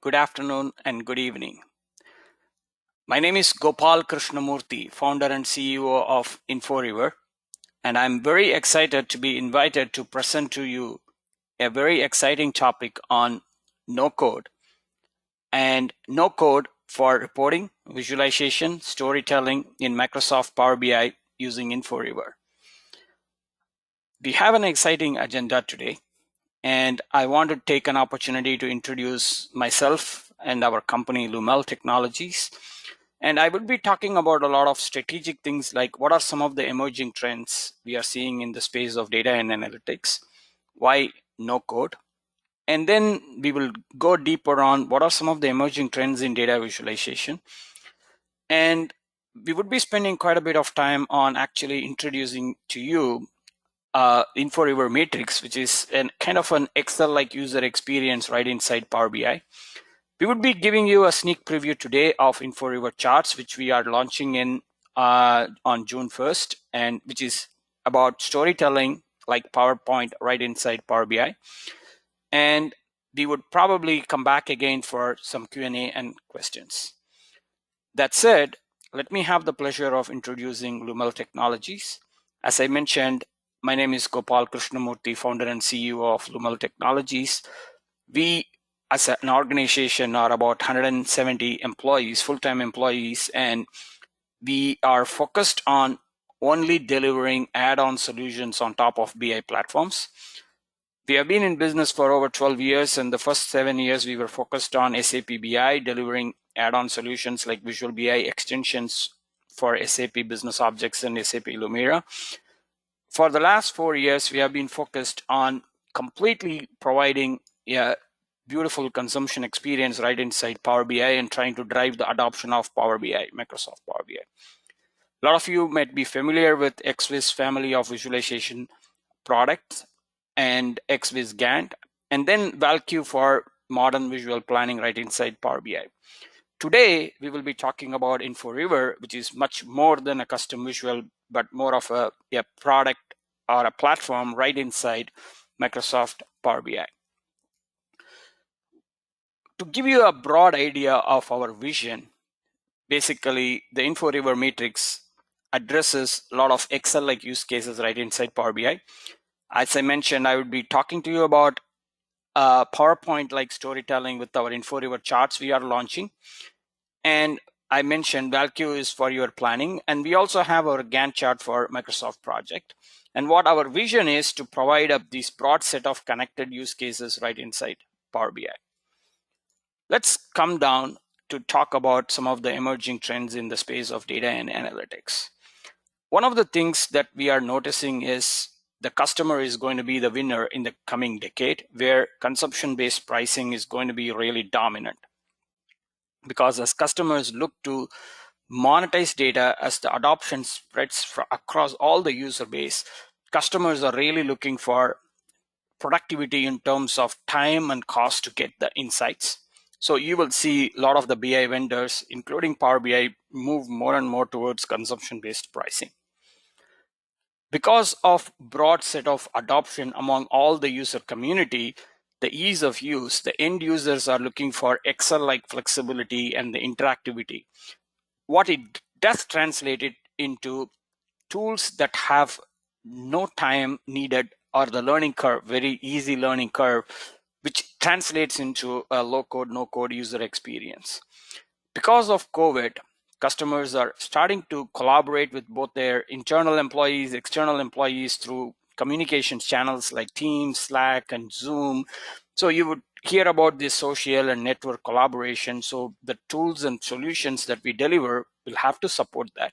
good afternoon, and good evening. My name is Gopal Krishnamurthy, founder and CEO of Inforiver, and I'm very excited to be invited to present to you a very exciting topic on NoCode and NoCode for reporting, visualization, storytelling in Microsoft Power BI using Inforiver. We have an exciting agenda today, and I want to take an opportunity to introduce myself and our company Lumen Technologies. And I will be talking about a lot of strategic things like what are some of the emerging trends we are seeing in the space of data and analytics, why no code, and then we will go deeper on what are some of the emerging trends in data visualization. And we would be spending quite a bit of time on actually introducing to you Inforiver Matrix, which is kind of an Excel-like user experience right inside Power BI. We would be giving you a sneak preview today of Inforiver Charts, which we are launching in on June 1st, and which is about storytelling like PowerPoint right inside Power BI. And we would probably come back again for some Q&A and questions. That said, let me have the pleasure of introducing Lumen Technologies. As I mentioned, my name is Gopal Krishnamurthy, founder and CEO of Lumen Technologies. We as an organization are about 170 employees, full-time employees, and we are focused on only delivering add-on solutions on top of BI platforms. We have been in business for over 12 years, and the first 7 years we were focused on SAP BI, delivering add-on solutions like Visual BI extensions for SAP Business Objects and SAP Lumira. For the last 4 years, we have been focused on completely providing a beautiful consumption experience right inside Power BI and trying to drive the adoption of Power BI, Microsoft Power BI. A lot of you might be familiar with XViz family of visualization products and XViz Gantt, and then ValQ for modern visual planning right inside Power BI. Today, we will be talking about Inforiver, which is much more than a custom visual, but more of a product or a platform right inside Microsoft Power BI. To give you a broad idea of our vision, basically the Inforiver Matrix addresses a lot of Excel-like use cases right inside Power BI. As I mentioned, I would be talking to you about PowerPoint-like storytelling with our Inforiver Charts we are launching. And I mentioned ValQ is for your planning, and we also have our Gantt chart for Microsoft Project. And what our vision is to provide up this broad set of connected use cases right inside Power BI. Let's come down to talk about some of the emerging trends in the space of data and analytics. One of the things that we are noticing is the customer is going to be the winner in the coming decade, where consumption-based pricing is going to be really dominant. Because as customers look to monetize data, as the adoption spreads across all the user base, customers are really looking for productivity in terms of time and cost to get the insights. So you will see a lot of the BI vendors, including Power BI, move more and more towards consumption-based pricing. Because of broad set of adoption among all the user community, the ease of use, the end users are looking for Excel-like flexibility and the interactivity. What it does translate it into tools that have no time needed or the learning curve, very easy learning curve, which translates into a low-code, no-code user experience. Because of COVID, customers are starting to collaborate with both their internal employees, external employees through communications channels like Teams, Slack, and Zoom. So you would hear about this social and network collaboration. So the tools and solutions that we deliver will have to support that.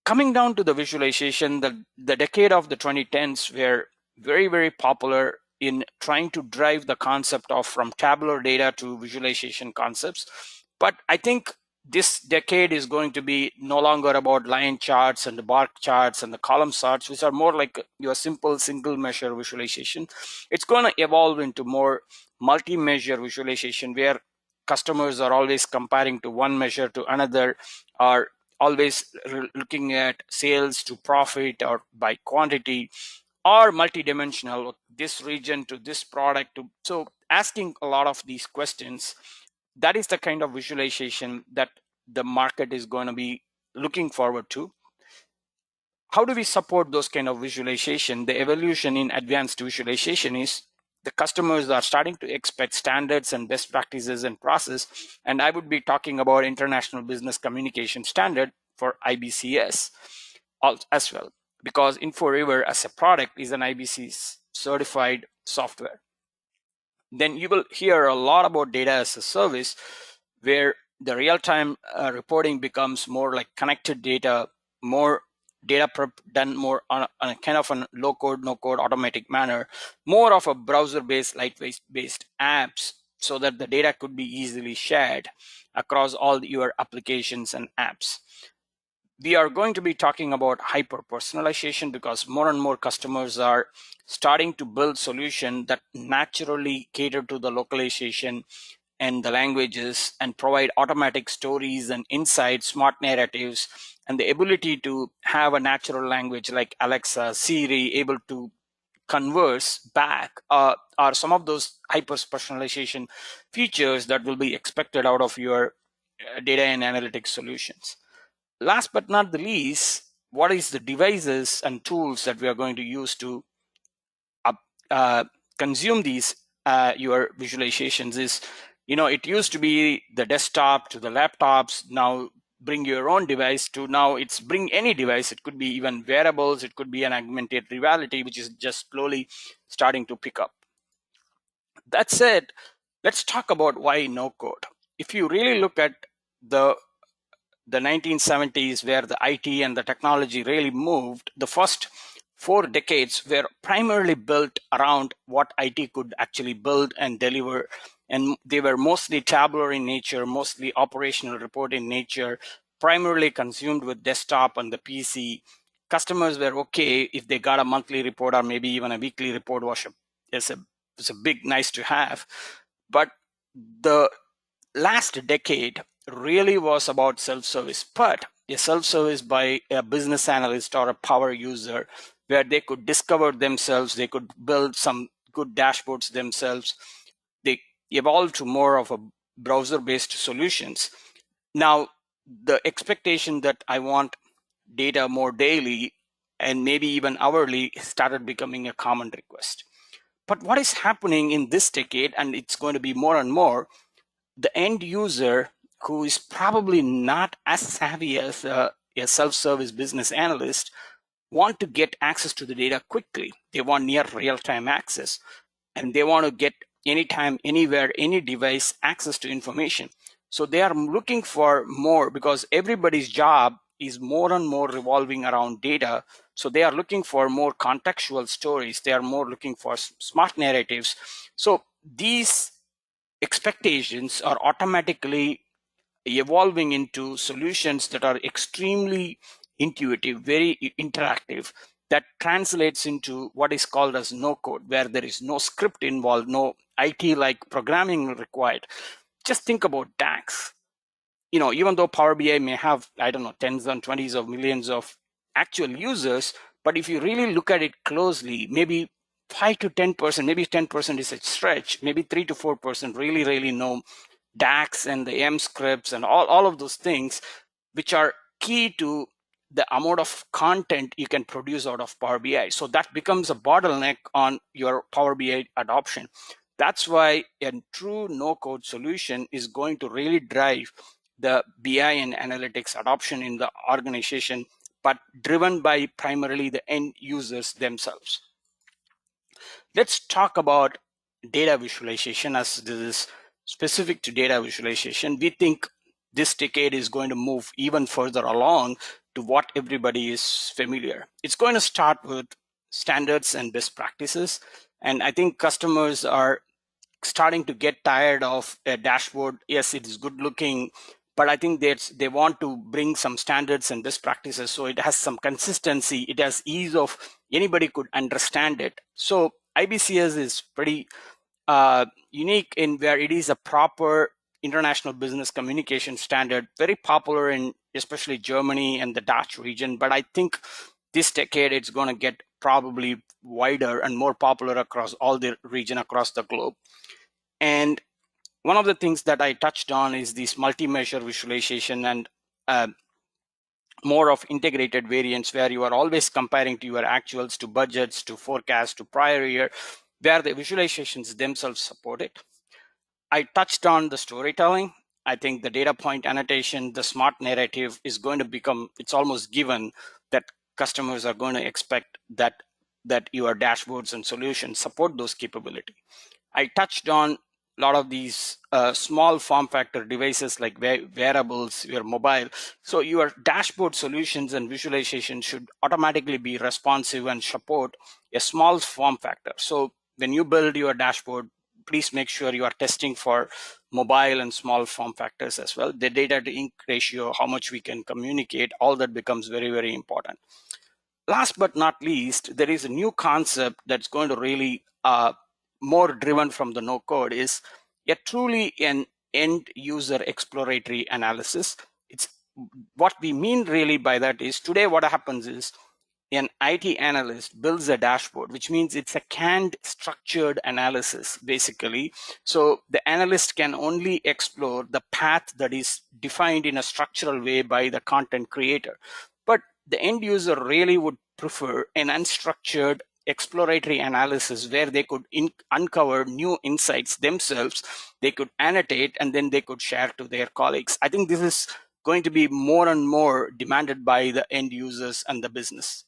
Coming down to the visualization, the decade of the 2010s were very, very popular in trying to drive the concept of from tabular data to visualization concepts. But I think this decade is going to be no longer about line charts and the bar charts and the column charts, which are more like your simple single measure visualization. It's going to evolve into more multi-measure visualization, where customers are always comparing to one measure to another, or always looking at sales to profit or by quantity, or multidimensional, this region to this product to, so asking a lot of these questions. That is the kind of visualization that the market is going to be looking forward to. How do we support those kind of visualization? The evolution in advanced visualization is the customers are starting to expect standards and best practices and process. And I would be talking about International Business Communication Standard for IBCs as well, because Inforiver as a product is an IBC certified software. Then you will hear a lot about data as a service, where the real-time reporting becomes more like connected data, more data prep done more on a kind of a low-code, no-code automatic manner, more of a browser-based, lightweight-based apps, so that the data could be easily shared across all your applications and apps. We are going to be talking about hyper personalization, because more and more customers are starting to build solutions that naturally cater to the localization and the languages and provide automatic stories and insights, smart narratives, and the ability to have a natural language like Alexa, Siri, able to converse back are some of those hyper personalization features that will be expected out of your data and analytics solutions. Last but not the least, what is the devices and tools that we are going to use to consume these your visualizations is, it used to be the desktop to the laptops. Now bring your own device to, now it's bring any device. It could be even wearables, it could be an augmented reality, which is just slowly starting to pick up. That said, let's talk about why no code. If you really look at the 1970s, where the IT and the technology really moved, the first 4 decades were primarily built around what IT could actually build and deliver. And they were mostly tabular in nature, mostly operational report in nature, primarily consumed with desktop and the PC. Customers were okay if they got a monthly report or maybe even a weekly report was a big nice to have. But the last decade really was about self-service, but a self-service by a business analyst or a power user, where they could discover themselves, they could build some good dashboards themselves. They evolved to more of a browser-based solutions. Now, the expectation that I want data more daily and maybe even hourly started becoming a common request. But what is happening in this decade, and it's going to be more and more, the end user, who is probably not as savvy as a self-service business analyst, want to get access to the data quickly. They want near real-time access, and they want to get anytime, anywhere, any device access to information. So they are looking for more, because everybody's job is more and more revolving around data. So they are looking for more contextual stories. They are more looking for smart narratives. So these expectations are automatically evolving into solutions that are extremely intuitive, very interactive, that translates into what is called as no code, where there is no script involved, no IT like programming required. Just think about DAX. Even though Power BI may have, I don't know, tens and 20s of millions of actual users, but if you really look at it closely, maybe 5 to 10%, maybe 10% is a stretch, maybe 3 to 4% really know DAX and the M scripts and all of those things, which are key to the amount of content you can produce out of Power BI. So that becomes a bottleneck on your Power BI adoption. That's why a true no-code solution is going to really drive the BI and analytics adoption in the organization, but driven by primarily the end users themselves. Let's talk about data visualization, as this is specific to data visualization. We think this decade is going to move even further along to what everybody is familiar. It's going to start with standards and best practices. And I think customers are starting to get tired of a dashboard. Yes, it is good looking, but I think they want to bring some standards and best practices, so it has some consistency, it has ease of, anybody could understand it. So IBCs is pretty unique in where it is a proper international business communication standard, very popular in especially Germany and the Dutch region. But I think this decade it's going to get probably wider and more popular across all the region across the globe. And one of the things that I touched on is this multi-measure visualization and more of integrated variants, where you are always comparing to your actuals, to budgets, to forecasts, to prior year, where the visualizations themselves support it. I touched on the storytelling. I think the data point annotation, the smart narrative is going to become, it's almost given that customers are going to expect that your dashboards and solutions support those capabilities. I touched on a lot of these small form factor devices like wearables, your mobile. So your dashboard solutions and visualization should automatically be responsive and support a small form factor. So when you build your dashboard, please make sure you are testing for mobile and small form factors as well. The data to ink ratio, how much we can communicate, all that becomes very, very important. Last but not least, there is a new concept that's going to really more driven from the NoCode, is a truly an end user exploratory analysis. It's what we mean really by that is, today what happens is an IT analyst builds a dashboard, which means it's a canned structured analysis basically. So the analyst can only explore the path that is defined in a structural way by the content creator. But the end user really would prefer an unstructured exploratory analysis where they could uncover new insights themselves, they could annotate, and then they could share to their colleagues. I think this is going to be more and more demanded by the end users and the business.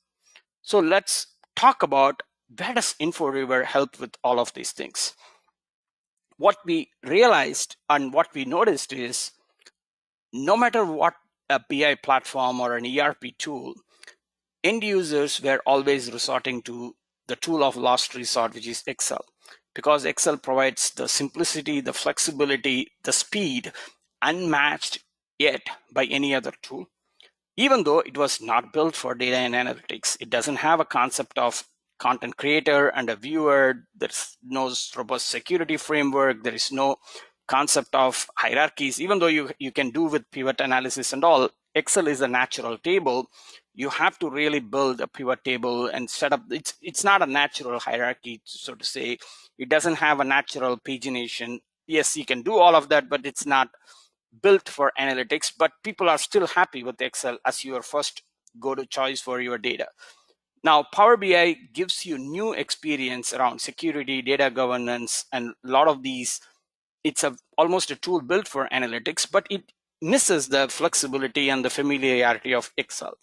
So let's talk about, where does Inforiver help with all of these things? What we realized and what we noticed is, no matter what a BI platform or an ERP tool, end users were always resorting to the tool of last resort, which is Excel, because Excel provides the simplicity, the flexibility, the speed unmatched yet by any other tool. Even though it was not built for data and analytics, it doesn't have a concept of content creator and a viewer. There's no robust security framework. There is no concept of hierarchies. Even though you can do with pivot analysis and all, Excel is a natural table. You have to really build a pivot table and set up. It's not a natural hierarchy, so to say. It doesn't have a natural pagination. Yes, you can do all of that, but it's not built for analytics. But people are still happy with Excel as your first go-to choice for your data. Now, Power BI gives you new experience around security, data governance, and a lot of these. It's almost a tool built for analytics, but it misses the flexibility and the familiarity of Excel.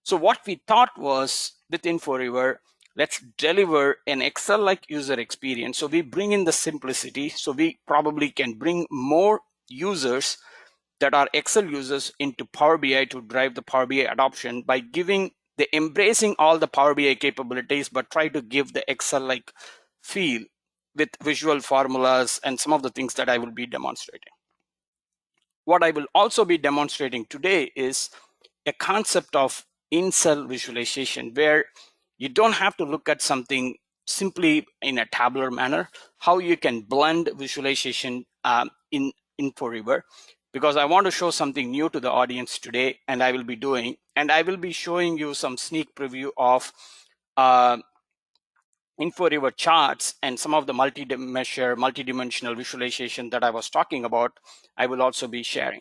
So what we thought was, with Inforiver, let's deliver an Excel-like user experience. So we bring in the simplicity. So we probably can bring more users that are Excel users into Power BI to drive the Power BI adoption by embracing all the Power BI capabilities, but try to give the Excel-like feel with visual formulas and some of the things that I will be demonstrating. What I will also be demonstrating today is a concept of in-cell visualization, where you don't have to look at something simply in a tabular manner, how you can blend visualization in Inforiver, because I want to show something new to the audience today, and I will be doing, and I will be showing you some sneak preview of Inforiver charts and some of the multi-measure, multi-dimensional visualization that I was talking about. I will also be sharing.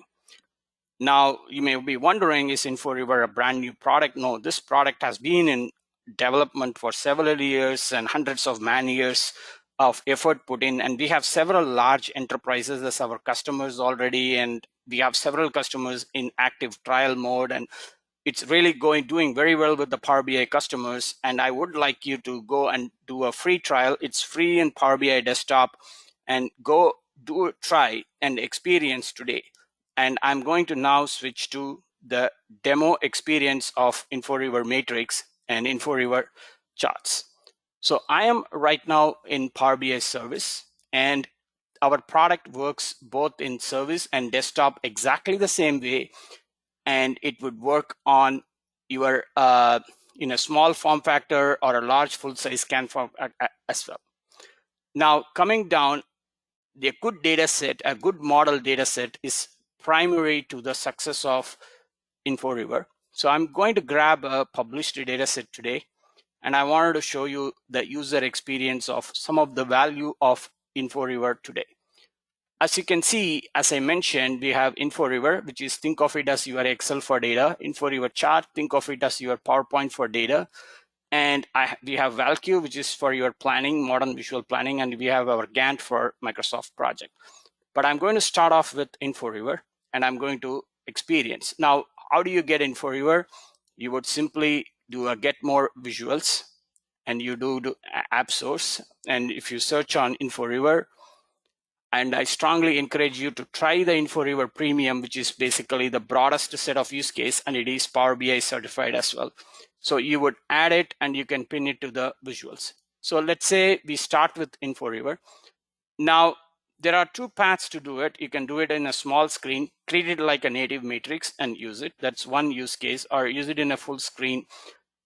Now, you may be wondering, is Inforiver a brand new product? No, this product has been in development for several years and hundreds of man years of effort put in. And we have several large enterprises as our customers already. And we have several customers in active trial mode. And it's really doing very well with the Power BI customers. And I would like you to go and do a free trial. It's free in Power BI desktop, and go do a try and experience today. And I'm going to now switch to the demo experience of Inforiver Matrix and Inforiver Charts. So I am right now in Power BI service, and our product works both in service and desktop exactly the same way. And it would work on your in a small form factor or a large full size scan form as well. Now, coming down, the good data set, a good model data set is primary to the success of Inforiver. So I'm going to grab a published data set today, and I wanted to show you the user experience of some of the value of Inforiver today. As you can see, as I mentioned, we have Inforiver, which is think of it as your Excel for data. Inforiver Chart, think of it as your PowerPoint for data. And we have Valcue, which is for your planning, modern visual planning, and we have our Gantt for Microsoft project. But I'm going to start off with Inforiver, and I'm going to experience. Now, how do you get Inforiver? You would simply do a get more visuals, and you do app source. And if you search on Inforiver, and I strongly encourage you to try the Inforiver Premium, which is basically the broadest set of use case, and it is Power BI certified as well. So you would add it and you can pin it to the visuals. So let's say we start with Inforiver. Now, there are two paths to do it. You can do it in a small screen, treat it like a native matrix and use it. That's one use case, or use it in a full screen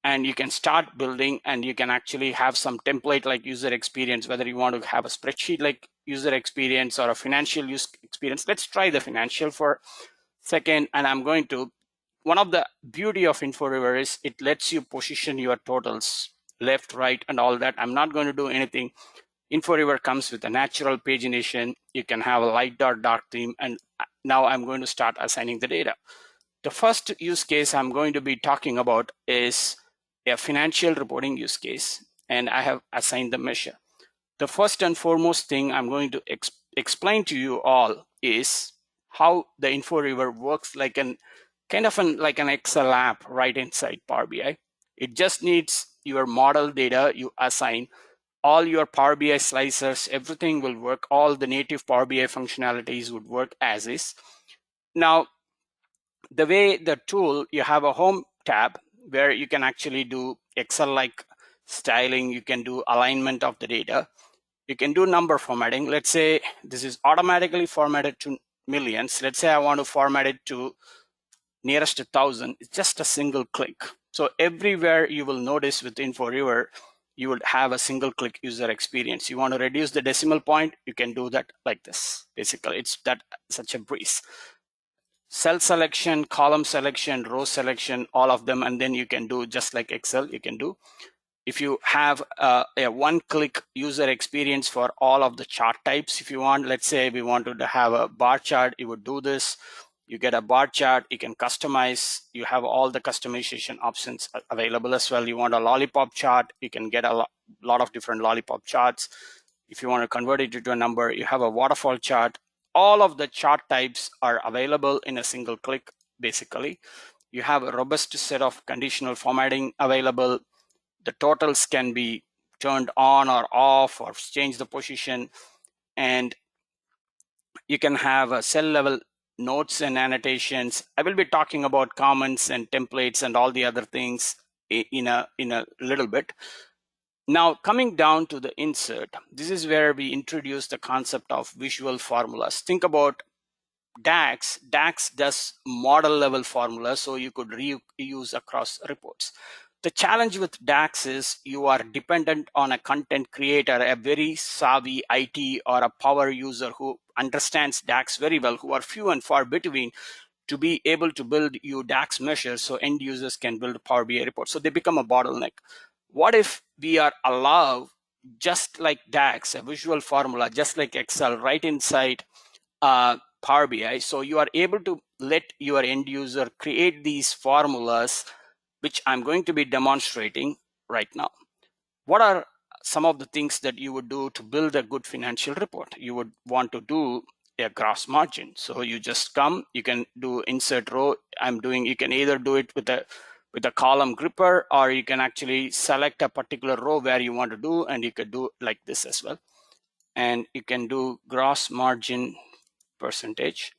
and you can start building, and you can actually have some template like user experience, whether you want to have a spreadsheet like user experience or a financial use experience. Let's try the financial for second. And I'm going to, one of the beauty of Inforiver is it lets you position your totals left, right, and all that. I'm not going to do anything. Inforiver comes with a natural pagination. You can have a light or dark theme. And now I'm going to start assigning the data. The first use case I'm going to be talking about is a financial reporting use case, and I have assigned the measure. The first and foremost thing I'm going to explain to you all is how the Inforiver works like an like an Excel app right inside Power BI. It just needs your model data you assign, all your Power BI slicers, everything will work. All the native Power BI functionalities would work as is. Now, the way the tool, you have a home tab where you can actually do Excel-like styling. You can do alignment of the data. You can do number formatting. Let's say this is automatically formatted to millions. Let's say I want to format it to nearest 1,000. It's just a single click. So everywhere you will notice with Inforiver, you would have a single click user experience. You want to reduce the decimal point, you can do that like this. Basically, it's such a breeze. Cell selection, column selection, row selection, all of them, and then you can do just like Excel, you can do. If you have a one-click user experience for all of the chart types, if you want, let's say we wanted to have a bar chart, you would do this. You get a bar chart, you can customize, you have all the customization options available as well. You want a lollipop chart, you can get a lot of different lollipop charts. If you want to convert it into a number, you have a waterfall chart. All of the chart types are available in a single click, basically. You have a robust set of conditional formatting available. The totals can be turned on or off or change the position. And you can have a cell level notes and annotations. I will be talking about comments and templates and all the other things in a little bit. Now, coming down to the insert, this is where we introduce the concept of visual formulas. Think about DAX. DAX does model level formulas, so you could reuse across reports. The challenge with DAX is you are dependent on a content creator, a very savvy IT or a power user who understands DAX very well, who are few and far between, to be able to build you DAX measures so end users can build Power BI reports. So they become a bottleneck. What if we are allowed, just like DAX, a visual formula, just like Excel, right inside Power BI? So you are able to let your end user create these formulas, which I'm going to be demonstrating right now. What are some of the things that you would do to build a good financial report? You would want to do a gross margin. So you just come, you can do insert row. You can either do it with a column gripper, or you can actually select a particular row where you want to do, and you could do like this as well. And you can do gross margin percentage,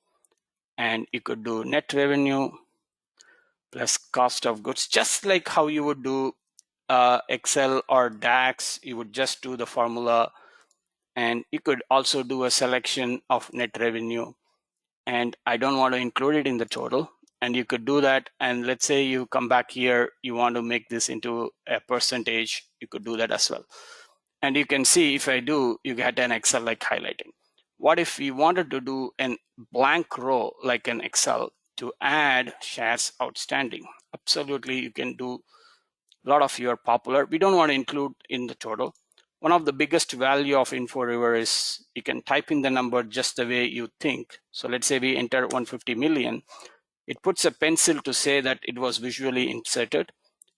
and you could do net revenue plus cost of goods, just like how you would do Excel or DAX. You would just do the formula, and you could also do a selection of net revenue, and I don't want to include it in the total, and you could do that. And let's say you come back here, you want to make this into a percentage, you could do that as well. And you can see if I do, you get an Excel like highlighting. What if we wanted to do a blank row like an Excel to add shares outstanding? Absolutely, you can do A lot of you are popular. We don't want to include in the total. One of the biggest value of Inforiver is you can type in the number just the way you think. So let's say we enter 150 million. It puts a pencil to say that it was visually inserted.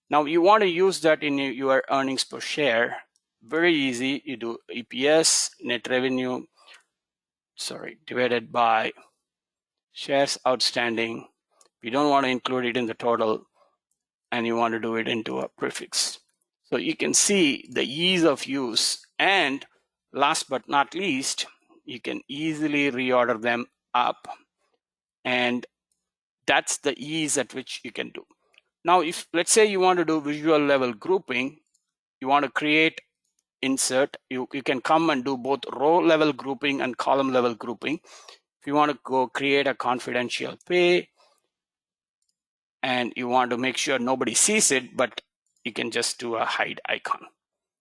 Now you want to use that in your earnings per share. Very easy. You do EPS, net revenue, divided by shares outstanding. We don't want to include it in the total, and you want to do it into a prefix. So you can see the ease of use, and last but not least, you can easily reorder them up, and that's the ease at which you can do. Now, if let's say you want to do visual level grouping, you want to create insert, you can come and do both row level grouping and column level grouping. If you want to go create a confidential pay, and you want to make sure nobody sees it, but you can just do a hide icon.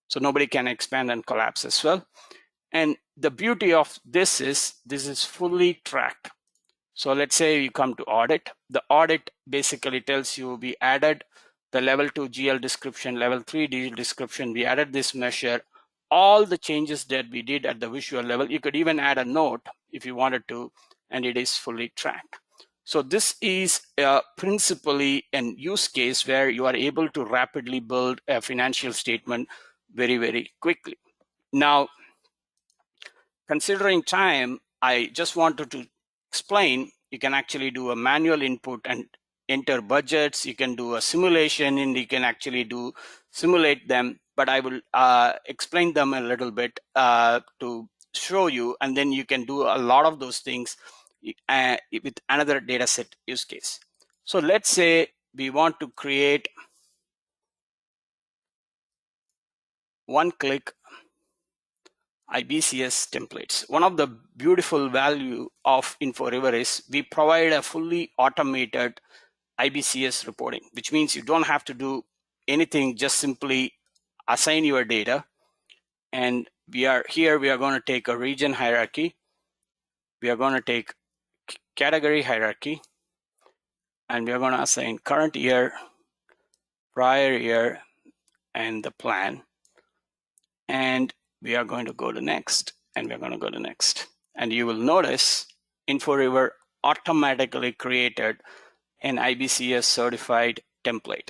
So nobody can expand and collapse as well. And the beauty of this is fully tracked. So let's say you come to audit. The audit basically tells you we added the level 2 GL description, level 3 DL description. We added this measure, all the changes that we did at the visual level. You could even add a note if you wanted to, and it is fully tracked. So this is principally an use case where you are able to rapidly build a financial statement very, very quickly. Now, considering time, I just wanted to explain you can actually do a manual input and enter budgets. You can do a simulation, and you can actually simulate them, but I will explain them a little bit to show you, and then you can do a lot of those things with another data set use case. So let's say we want to create one-click IBCs templates. One of the beautiful value of Inforiver is we provide a fully automated IBCs reporting, which means you don't have to do anything, just simply assign your data. And we are going to take a region hierarchy. We are going to take category hierarchy, and we are going to assign current year, prior year, and the plan. And we are going to go to next, and we're going to go to next. And you will notice Inforiver automatically created an IBCS certified template.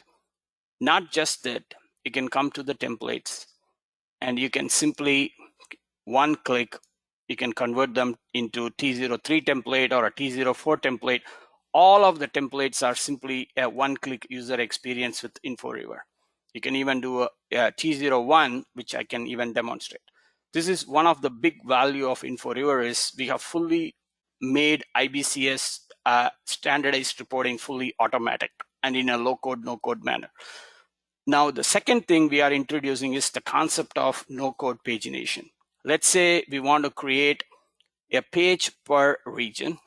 Not just that, you can come to the templates and you can simply one click, you can convert them into T03 template or a T04 template. All of the templates are simply a one-click user experience with Inforiver. You can even do a T01, which I can even demonstrate. This is one of the big value of Inforiver is we have fully made IBCS standardized reporting fully automatic and in a low-code, no-code manner. Now, the second thing we are introducing is the concept of no-code pagination. Let's say we want to create a page per region.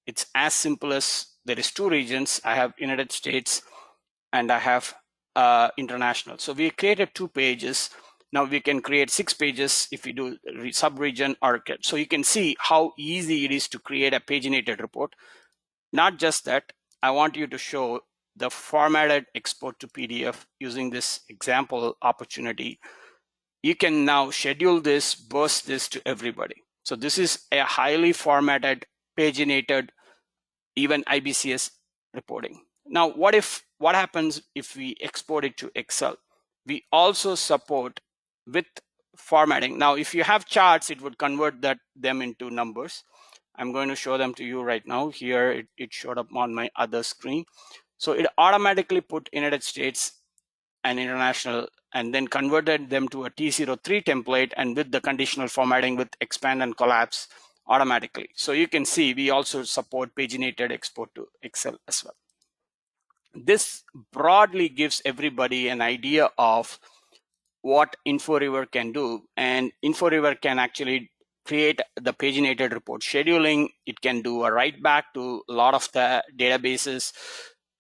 It's as simple as there is two regions. I have United States and I have international. So we created 2 pages. Now we can create 6 pages if we do sub-region or so you can see how easy it is to create a paginated report. Not just that, I want you to show the formatted export to PDF using this example opportunity. You can now schedule this, burst this to everybody. So this is a highly formatted, paginated, even IBCS reporting. Now, what happens if we export it to Excel? We also support with formatting. Now, if you have charts, it would convert them into numbers. I'm going to show them to you right now. Here, it showed up on my other screen. So it automatically put United States and international and then converted them to a T03 template and with the conditional formatting with expand and collapse automatically. So you can see we also support paginated export to Excel as well. This broadly gives everybody an idea of what Inforiver can do, and Inforiver can actually create the paginated report scheduling. It can do a write back to a lot of the databases,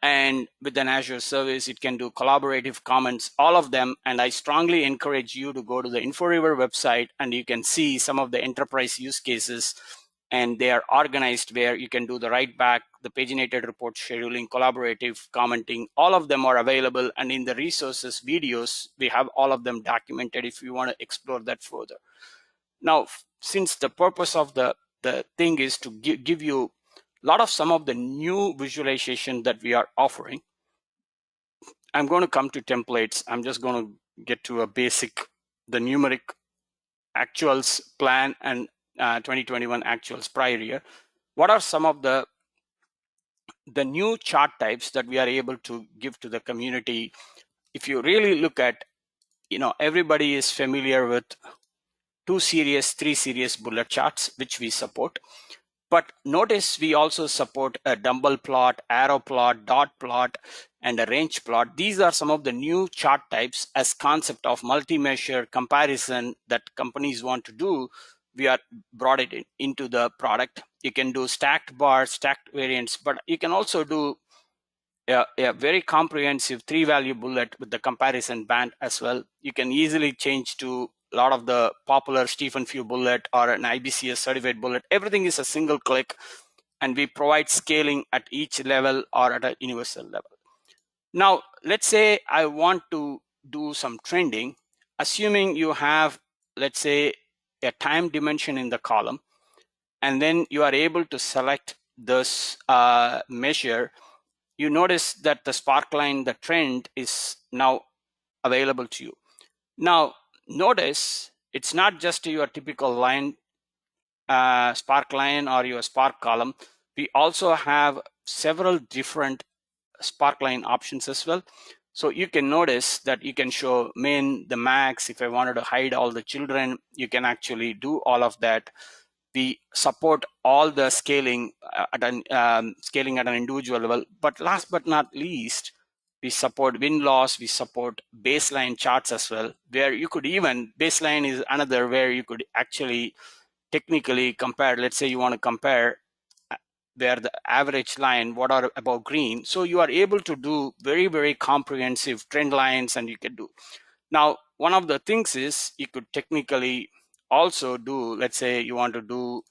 and with an Azure service, it can do collaborative comments, all of them. And I strongly encourage you to go to the Inforiver website and you can see some of the enterprise use cases and they are organized where you can do the write back, the paginated report scheduling, collaborative commenting. All of them are available, and in the resources videos, we have all of them documented if you want to explore that further. Now, since the purpose of the thing is to give you a lot of some of the new visualization that we are offering, I'm going to come to templates. I'm just going to get to a basic, the numeric actuals plan and 2021 actuals prior year. What are some of the new chart types that we are able to give to the community? If you really look at, everybody is familiar with 2 series, 3 series bullet charts, which we support. But notice we also support a dumbbell plot, arrow plot, dot plot, and a range plot. These are some of the new chart types as concept of multi-measure comparison that companies want to do. We are brought it into the product. You can do stacked bars, stacked variants, but you can also do a very comprehensive 3-value bullet with the comparison band as well. You can easily change to a lot of the popular Stephen Few bullet or an IBCs certified bullet. Everything is a single click, and we provide scaling at each level or at a universal level. Now, let's say I want to do some trending, assuming you have, let's say, a time dimension in the column, and then you are able to select this measure. You notice that the sparkline, the trend is now available to you. Now, notice it's not just your typical line, spark line or your spark column. We also have several different spark line options as well. So you can notice that you can show min, the max. If I wanted to hide all the children, you can actually do all of that. We support all the scaling at an individual level. But last but not least, we support win-loss. We support baseline charts as well, where you could even, baseline is another where you could actually technically compare. Let's say you want to compare where the average line, what are above green. So you are able to do very, very comprehensive trend lines, and you can do. Now, one of the things is you could technically also do, let's say you want to do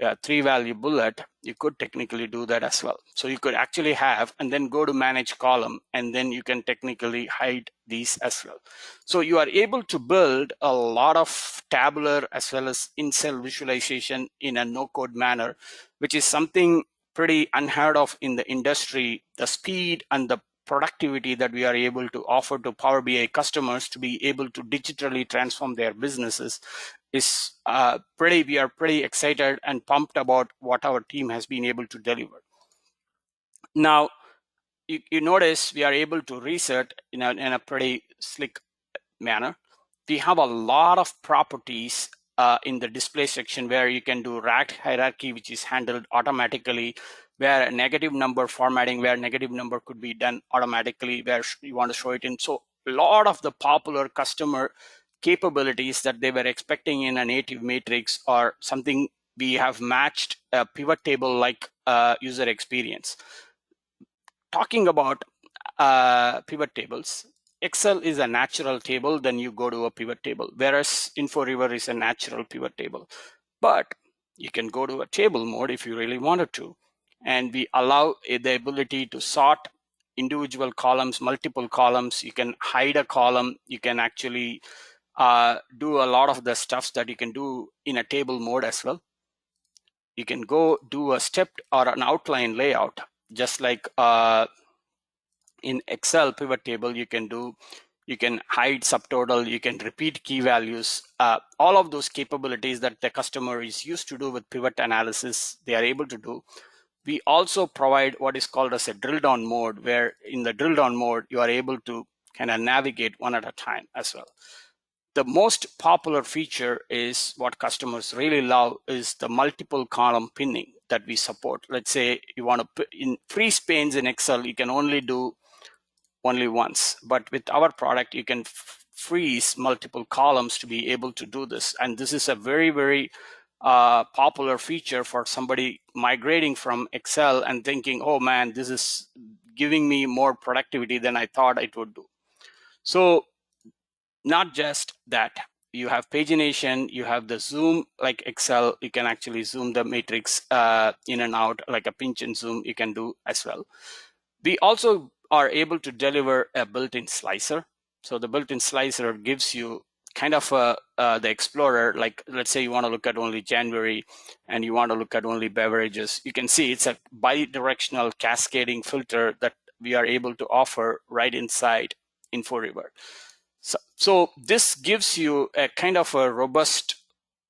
a 3-value bullet, you could technically do that as well. So you could actually have, and then go to manage column, and then you can technically hide these as well. So you are able to build a lot of tabular as well as in-cell visualization in a no-code manner, which is something pretty unheard of in the industry. The speed and the productivity that we are able to offer to Power BI customers to be able to digitally transform their businesses is we are pretty excited and pumped about what our team has been able to deliver. Now, you notice we are able to reset in a pretty slick manner. We have a lot of properties in the display section where you can do ranked hierarchy, which is handled automatically, where a negative number formatting, where negative number could be done automatically, where you want to show it in. So a lot of the popular customer capabilities that they were expecting in a native matrix or something, we have matched a pivot table like user experience. Talking about pivot tables, Excel is a natural table, then you go to a pivot table, whereas Inforiver is a natural pivot table. But you can go to a table mode if you really wanted to, and we allow the ability to sort individual columns, multiple columns. You can hide a column. You can actually do a lot of the stuff that you can do in a table mode as well. You can go do a stepped or an outline layout, just like in Excel pivot table. You can hide subtotal, you can repeat key values, all of those capabilities that the customer is used to do with pivot analysis, they are able to do. We also provide what is called as a drill down mode, where in the drill down mode, you are able to kind of navigate one at a time as well. The most popular feature is what customers really love is the multiple column pinning that we support. Let's say you want to put in freeze panes in Excel, you can only do only once, but with our product, you can freeze multiple columns to be able to do this. And this is a very, very popular feature for somebody migrating from Excel and thinking, oh man, this is giving me more productivity than I thought it would do. So not just that, you have pagination, you have the zoom like Excel. You can actually zoom the matrix in and out like a pinch and zoom you can do as well. We also are able to deliver a built-in slicer. So the built-in slicer gives you kind of the Explorer, like let's say you want to look at only January and you want to look at only beverages. You can see it's a bi-directional cascading filter that we are able to offer right inside Inforiver. So this gives you a kind of a robust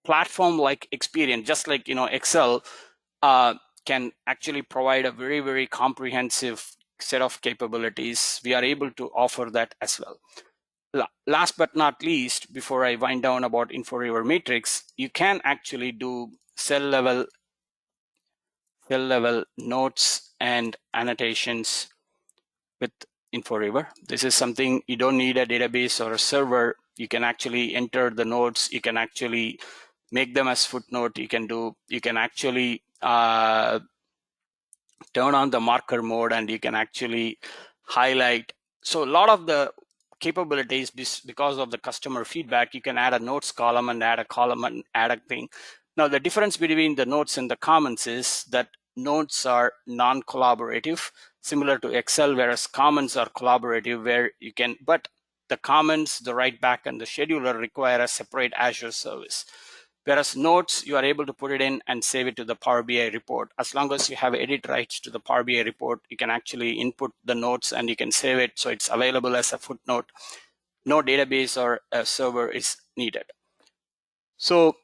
platform-like experience, just like Excel can actually provide a very, very comprehensive set of capabilities. We are able to offer that as well. Last but not least, before I wind down about Inforiver Matrix, you can actually do cell level notes and annotations with Inforiver. This is something you don't need a database or a server. You can actually enter the notes. You can actually make them as footnote. You can actually turn on the marker mode, and you can actually highlight. So a lot of the capabilities, because of the customer feedback, you can add a notes column and add a column and add a thing. Now the difference between the notes and the comments is that notes are non-collaborative, similar to Excel, whereas comments are collaborative, where you can, but the comments, the write back, and the scheduler require a separate Azure service. Whereas notes, you are able to put it in and save it to the Power BI report. As long as you have edit rights to the Power BI report, you can actually input the notes and you can save it so it's available as a footnote. No database or a server is needed. So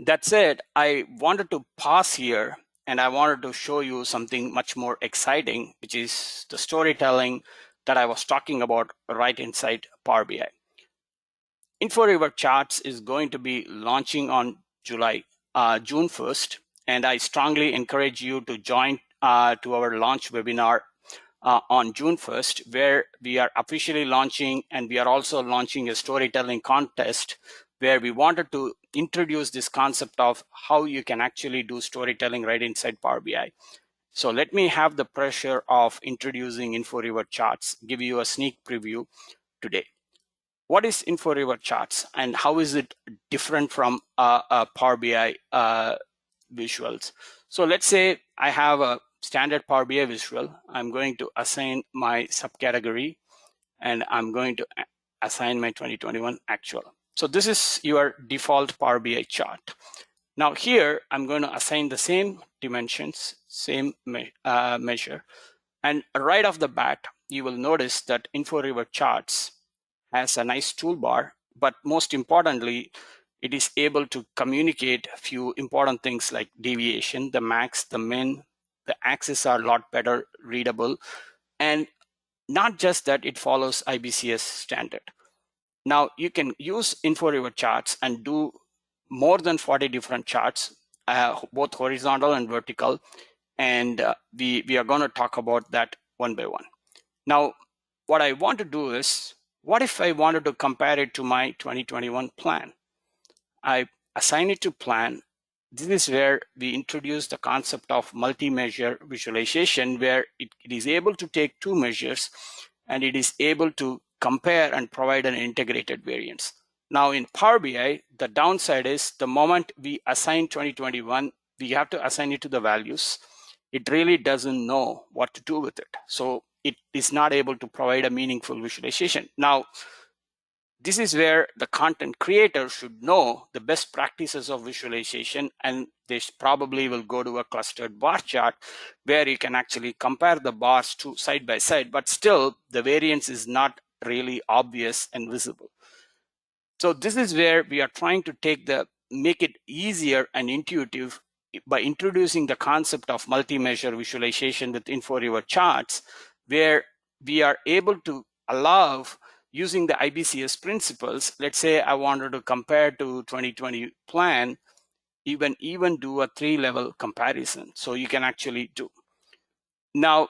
that said, I wanted to pause here and I wanted to show you something much more exciting, which is the storytelling that I was talking about right inside Power BI. Inforiver Charts is going to be launching on June 1st, and I strongly encourage you to join to our launch webinar on June 1st, where we are officially launching, and we are also launching a storytelling contest where we wanted to introduce this concept of how you can actually do storytelling right inside Power BI. So let me have the pleasure of introducing Inforiver Charts, give you a sneak preview today. What is Inforiver Charts and how is it different from Power BI visuals? So let's say I have a standard Power BI visual. I'm going to assign my subcategory and I'm going to assign my 2021 actual. So this is your default Power BI chart. Now here, I'm going to assign the same dimensions, same measure. And right off the bat, you will notice that Inforiver Charts has a nice toolbar, but most importantly, it is able to communicate a few important things like deviation, the max, the min, the axes are a lot better readable. And not just that, it follows IBCs standard. Now you can use Inforiver Charts and do more than 40 different charts, both horizontal and vertical. And we are going to talk about that one by one. Now, what I want to do is, what if I wanted to compare it to my 2021 plan? I assign it to plan. This is where we introduce the concept of multi-measure visualization, where it is able to take two measures and it is able to compare and provide an integrated variance. Now in Power BI, the downside is the moment we assign 2021, we have to assign it to the values. It really doesn't know what to do with it. So it is not able to provide a meaningful visualization. Now, this is where the content creator should know the best practices of visualization, and they probably will go to a clustered bar chart where you can actually compare the bars to side by side, but still the variance is not really obvious and visible. So this is where we are trying to make it easier and intuitive by introducing the concept of multi-measure visualization with Inforiver Charts, where we are able to allow, using the IBCs principles, let's say I wanted to compare to 2020 plan, even do a 3-level comparison. So you can actually do. Now,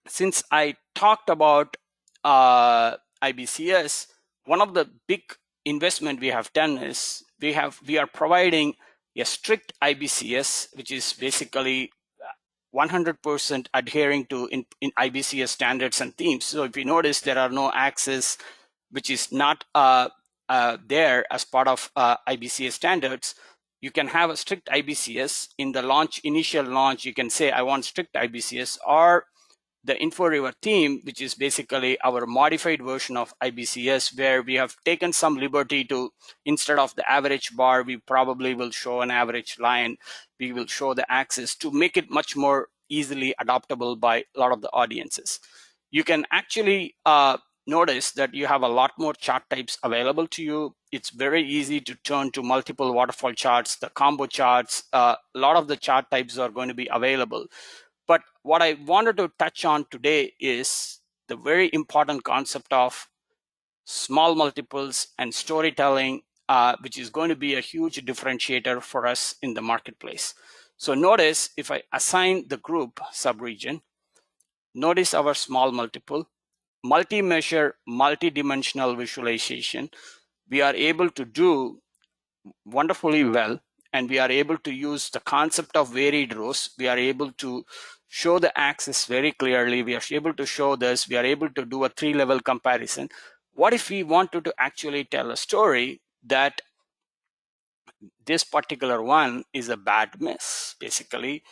since I talked about IBCs, one of the big investment we have done is we are providing a strict IBCS, which is basically 100% adhering to in IBCS standards and themes. So if you notice, there are no axes, which is not there as part of IBCS standards, you can have a strict IBCS. In the initial launch, you can say, I want strict IBCS, or the Inforiver theme, which is basically our modified version of IBCS, where we have taken some liberty to, instead of the average bar, we probably will show an average line. We will show the axis to make it much more easily adoptable by a lot of the audiences. You can actually notice that you have a lot more chart types available to you. It's very easy to turn to multiple waterfall charts, the combo charts. A lot of the chart types are going to be available. But what I wanted to touch on today is the very important concept of small multiples and storytelling, which is going to be a huge differentiator for us in the marketplace. So notice if I assign the group subregion, notice our small multiple, multi-measure, multi-dimensional visualization. We are able to do wonderfully well, and we are able to use the concept of varied rows. We are able to show the axis very clearly. We are able to show this. We are able to do a 3-level comparison. What if we wanted to actually tell a story that this particular one is a bad miss, basically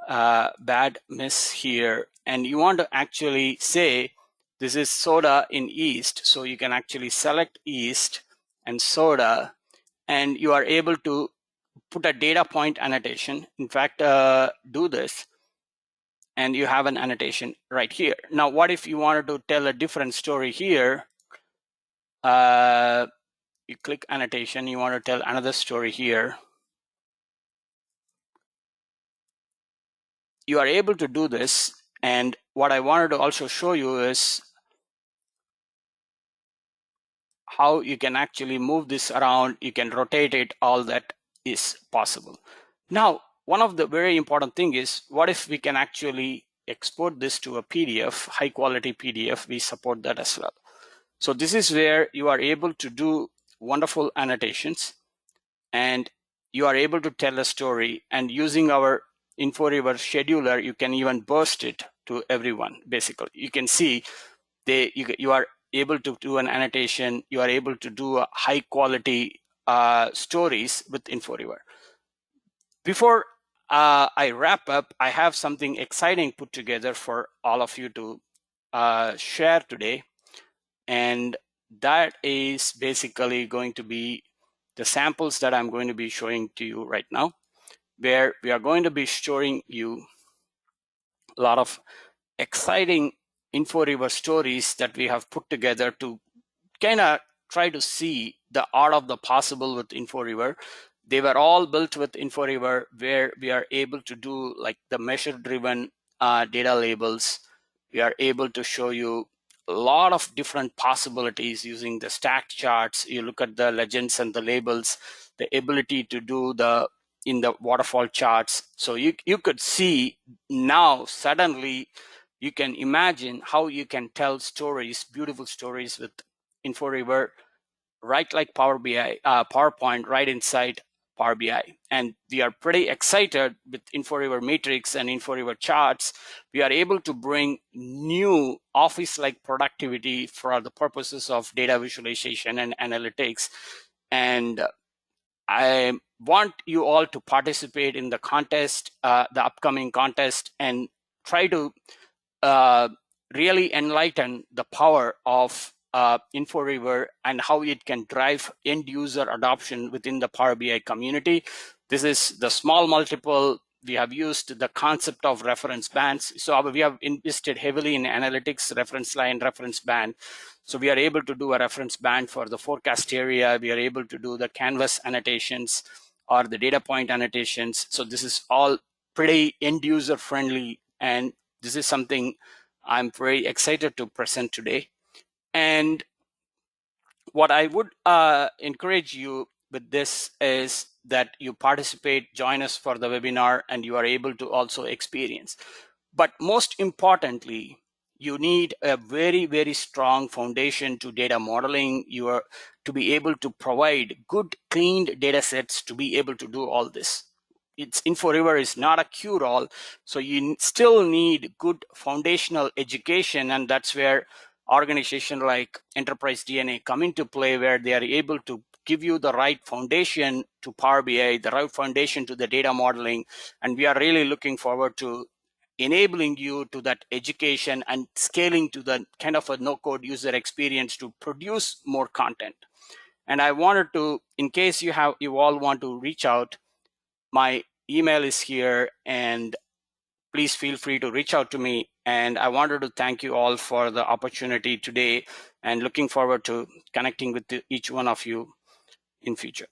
bad miss here, and you want to actually say this is soda in East, so you can actually select East and soda, and you are able to put a data point annotation. In fact, do this, and you have an annotation right here. Now, what if you wanted to tell a different story here? You click annotation, you want to tell another story here. You are able to do this, and what I wanted to also show you is how you can actually move this around. You can rotate it. All that is possible. Now, one of the very important thing is, what if we can actually export this to a PDF, high quality PDF? We support that as well. So this is where you are able to do wonderful annotations, and you are able to tell a story, and using our Inforiver scheduler, you can even burst it to everyone. Basically, you can see you are able to do an annotation. You are able to do a high quality stories with Inforiver. Before I wrap up, I have something exciting put together for all of you to share today, and that is basically going to be the samples that I'm going to be showing to you right now, where we are going to be showing you a lot of exciting Inforiver stories that we have put together to kind of try to see the art of the possible with Inforiver. They were all built with Inforiver, where we are able to do like the measure-driven data labels. We are able to show you a lot of different possibilities using the stacked charts. You look at the legends and the labels, the ability to do in the waterfall charts. So you could see now suddenly you can imagine how you can tell stories, beautiful stories with Inforiver, right like Power BI, PowerPoint, right inside Power BI. And we are pretty excited with Inforiver Matrix and Inforiver Charts. We are able to bring new Office-like productivity for the purposes of data visualization and analytics. And I want you all to participate in the contest, the upcoming contest, and try to really enlighten the power of Inforiver and how it can drive end user adoption within the Power BI community. This is the small multiple. We have used the concept of reference bands. So we have invested heavily in analytics, reference line, reference band. So we are able to do a reference band for the forecast area. We are able to do the canvas annotations or the data point annotations. So this is all pretty end user friendly, and this is something I'm very excited to present today. And what I would encourage you with this is that you participate, join us for the webinar, and you are able to also experience. But most importantly, you need a very, very strong foundation to data modeling. You are to be able to provide good, cleaned data sets to be able to do all this. Inforiver is not a cure-all, so you still need good foundational education, and that's where organization like Enterprise DNA come into play, where they are able to give you the right foundation to Power BI, the right foundation to the data modeling. And we are really looking forward to enabling you to that education and scaling to the kind of a no-code user experience to produce more content. And I wanted to, in case you all want to reach out, my email is here, and please feel free to reach out to me. And I wanted to thank you all for the opportunity today, and looking forward to connecting with each one of you in future.